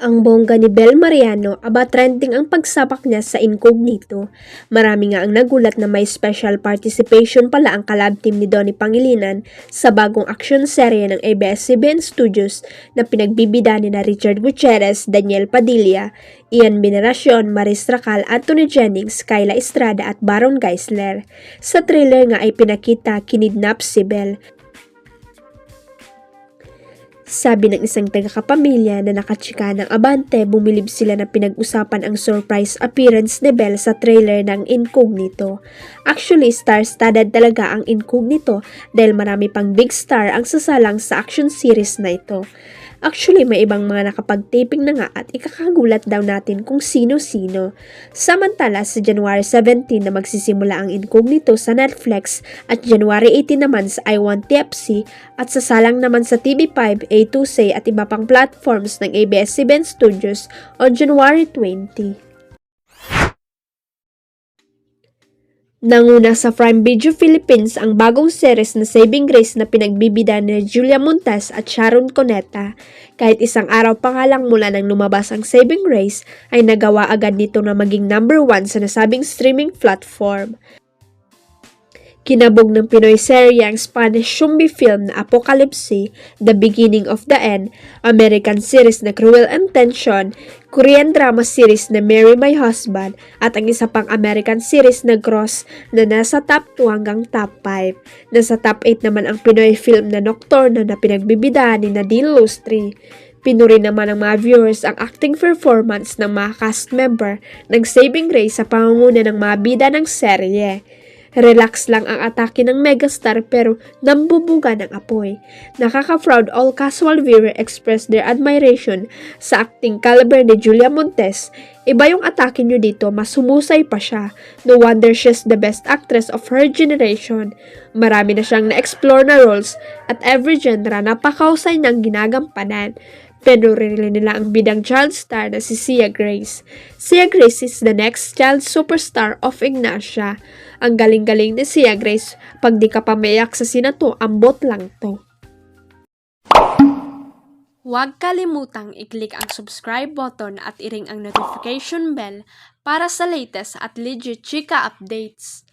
Ang bongga ni Bel Mariano, aba trending ang pagsapak niya sa Incognito. Marami nga ang nagulat na may special participation pala ang collab team ni Donnie Pangilinan sa bagong action serye ng ABS-CBN Studios na pinagbibida ni na Richard Gutierrez, Daniel Padilla, Ian Veneracion, Maris Racal, Anthony Jennings, Kyla Estrada at Baron Geisler. Sa trailer nga ay pinakita kinidnap si Bel. Sabi ng isang taga-kapamilya na nakachika ng Abante, bumilib sila na pinag-usapan ang surprise appearance ni Bel sa trailer ng Incognito. Actually, star-studded talaga ang Incognito dahil marami pang big star ang sasalang sa action series na ito. Actually, may ibang mga nakapag-taping na nga at ikakagulat daw natin kung sino-sino. Samantala, sa January 17 na magsisimula ang Incognito sa Netflix at January 18 naman sa iWant TFC at sasalang naman sa TV5, A2C at iba pang platforms ng ABS-CBN Studios on January 20. Nanguna sa Prime Video Philippines ang bagong series na Saving Grace na pinagbibida ni Julia Montes at Sharon Cuneta. Kahit isang araw pa nga lang mula nang lumabas ang Saving Grace, ay nagawa agad nito na maging number 1 sa nasabing streaming platform. Kinabog ng Pinoy serye ang Spanish zombie film na Apocalypse, The Beginning of the End, American series na Cruel Intention, Korean drama series na Marry My Husband, at ang isa pang American series na Cross na nasa top 2 hanggang top 5. Nasa top 8 naman ang Pinoy film na Nocturne na pinagbibidaan ni Nadine Lustre. Pinuri naman ng mga viewers ang acting performance ng mga cast member ng Saving Grace sa pangunguna ng mga bida ng serye. Relax lang ang atake ng megastar pero nambubuga ng apoy. Nakaka-proud all casual viewer express their admiration sa acting caliber ni Julia Montes. Iba yung atake nyo dito, mas humusay pa siya. No wonder she's the best actress of her generation. Marami na siyang na-explore na roles at every genre napakausay niyang ginagampanan. Pinurili nila ang bidang child star na si Sia Grace. Sia Grace is the next child superstar of Ignacia. Ang galing-galing ni Sia Grace, pag di ka pamayak sa sinato, ambot lang to. Huwag kalimutang i-click ang subscribe button at i-ring ang notification bell para sa latest at legit chika updates.